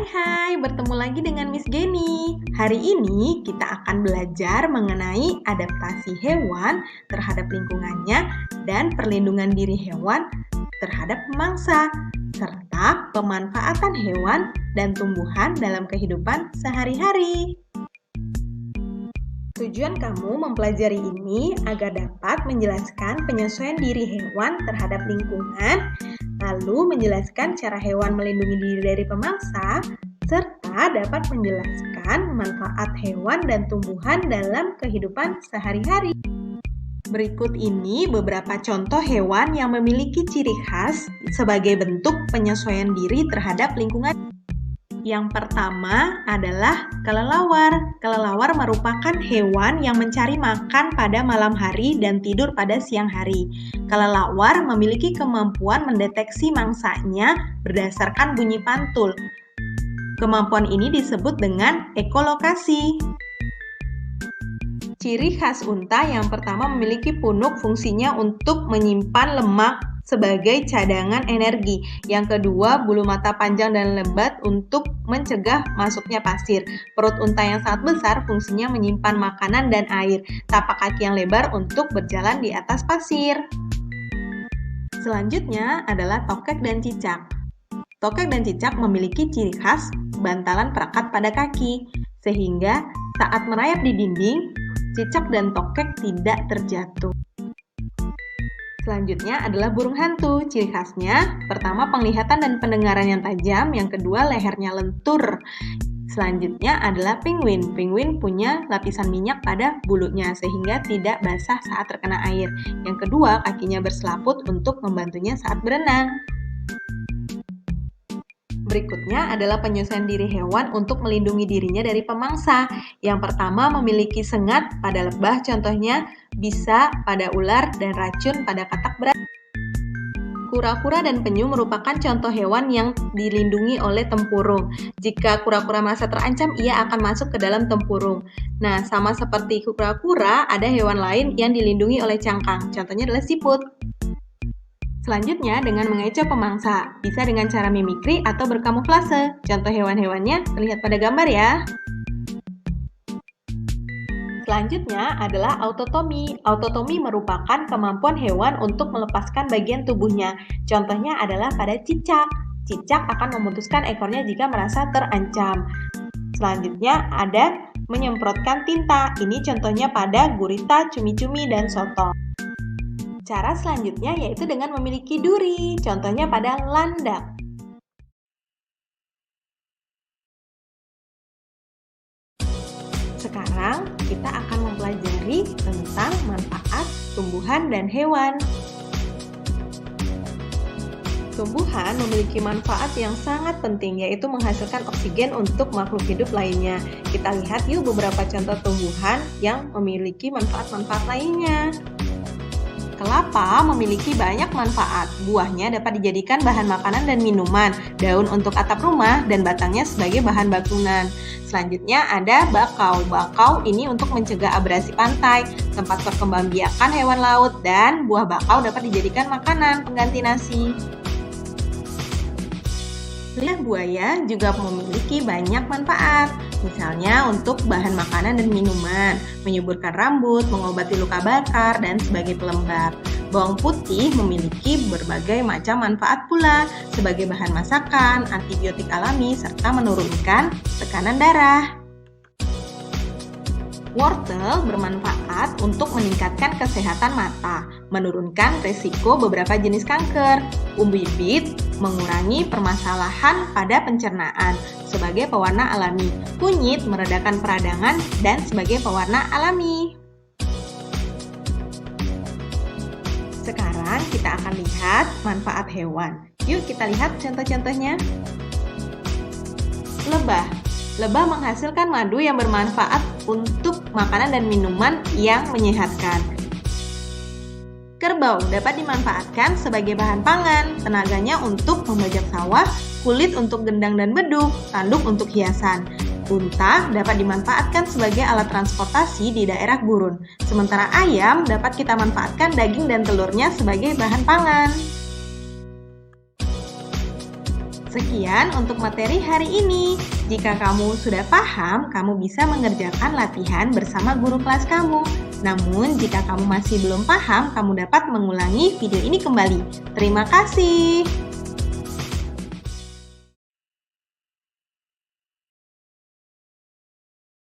Hai, bertemu lagi dengan Miss Geni. Hari ini kita akan belajar mengenai adaptasi hewan terhadap lingkungannya dan perlindungan diri hewan terhadap pemangsa, serta pemanfaatan hewan dan tumbuhan dalam kehidupan sehari-hari. Tujuan kamu mempelajari ini agar dapat menjelaskan penyesuaian diri hewan terhadap lingkungan, lalu menjelaskan cara hewan melindungi diri dari pemangsa, serta dapat menjelaskan manfaat hewan dan tumbuhan dalam kehidupan sehari-hari. Berikut ini beberapa contoh hewan yang memiliki ciri khas sebagai bentuk penyesuaian diri terhadap lingkungan. Yang pertama adalah kelelawar. Kelelawar merupakan hewan yang mencari makan pada malam hari dan tidur pada siang hari. Kelelawar memiliki kemampuan mendeteksi mangsanya berdasarkan bunyi pantul. Kemampuan ini disebut dengan ekolokasi. Ciri khas unta yang pertama memiliki punuk, fungsinya untuk menyimpan lemak sebagai cadangan energi. Yang kedua, bulu mata panjang dan lebat untuk mencegah masuknya pasir. Perut unta yang sangat besar fungsinya menyimpan makanan dan air. Tapak kaki yang lebar untuk berjalan di atas pasir. Selanjutnya adalah tokek dan cicak. Tokek dan cicak memiliki ciri khas bantalan perekat pada kaki, sehingga saat merayap di dinding, cicak dan tokek tidak terjatuh. Selanjutnya adalah burung hantu. Ciri khasnya, pertama penglihatan dan pendengaran yang tajam, yang kedua lehernya lentur. Selanjutnya adalah penguin. Penguin punya lapisan minyak pada bulunya sehingga tidak basah saat terkena air. Yang kedua, kakinya berselaput untuk membantunya saat berenang. Berikutnya adalah penyesuaian diri hewan untuk melindungi dirinya dari pemangsa. Yang pertama, memiliki sengat pada lebah, contohnya bisa pada ular dan racun pada katak berat. Kura-kura dan penyu merupakan contoh hewan yang dilindungi oleh tempurung. Jika kura-kura merasa terancam, ia akan masuk ke dalam tempurung. Nah, sama seperti kura-kura, ada hewan lain yang dilindungi oleh cangkang. Contohnya adalah siput. Selanjutnya, dengan mengecoh pemangsa, bisa dengan cara mimikri atau berkamuflase. Contoh hewan-hewannya terlihat pada gambar ya. Selanjutnya adalah autotomi. Autotomi merupakan kemampuan hewan untuk melepaskan bagian tubuhnya. Contohnya adalah pada cicak. Cicak akan memutuskan ekornya jika merasa terancam. Selanjutnya ada menyemprotkan tinta. Ini contohnya pada gurita, cumi-cumi, dan sotong. Cara selanjutnya yaitu dengan memiliki duri, contohnya pada landak. Sekarang kita akan mempelajari tentang manfaat tumbuhan dan hewan. Tumbuhan memiliki manfaat yang sangat penting, yaitu menghasilkan oksigen untuk makhluk hidup lainnya. Kita lihat yuk beberapa contoh tumbuhan yang memiliki manfaat-manfaat lainnya. Kelapa memiliki banyak manfaat. Buahnya dapat dijadikan bahan makanan dan minuman, daun untuk atap rumah, dan batangnya sebagai bahan bangunan. Selanjutnya ada bakau. Bakau ini untuk mencegah abrasi pantai, tempat perkembangbiakan hewan laut, dan buah bakau dapat dijadikan makanan pengganti nasi. Lidah buaya juga memiliki banyak manfaat, misalnya untuk bahan makanan dan minuman, menyuburkan rambut, mengobati luka bakar, dan sebagai pelembab. Bawang putih memiliki berbagai macam manfaat pula, sebagai bahan masakan, antibiotik alami, serta menurunkan tekanan darah. Wortel bermanfaat untuk meningkatkan kesehatan mata, menurunkan risiko beberapa jenis kanker. Umbibit mengurangi permasalahan pada pencernaan sebagai pewarna alami. Kunyit meredakan peradangan dan sebagai pewarna alami. Sekarang kita akan lihat manfaat hewan. Yuk kita lihat contoh-contohnya. Lebah. Lebah menghasilkan madu yang bermanfaat untuk makanan dan minuman yang menyehatkan. Kerbau dapat dimanfaatkan sebagai bahan pangan, tenaganya untuk membajak sawah, kulit untuk gendang dan beduk, tanduk untuk hiasan. Unta dapat dimanfaatkan sebagai alat transportasi di daerah gurun, sementara ayam dapat kita manfaatkan daging dan telurnya sebagai bahan pangan. Sekian untuk materi hari ini. Jika kamu sudah paham, kamu bisa mengerjakan latihan bersama guru kelas kamu. Namun, jika kamu masih belum paham, kamu dapat mengulangi video ini kembali. Terima kasih.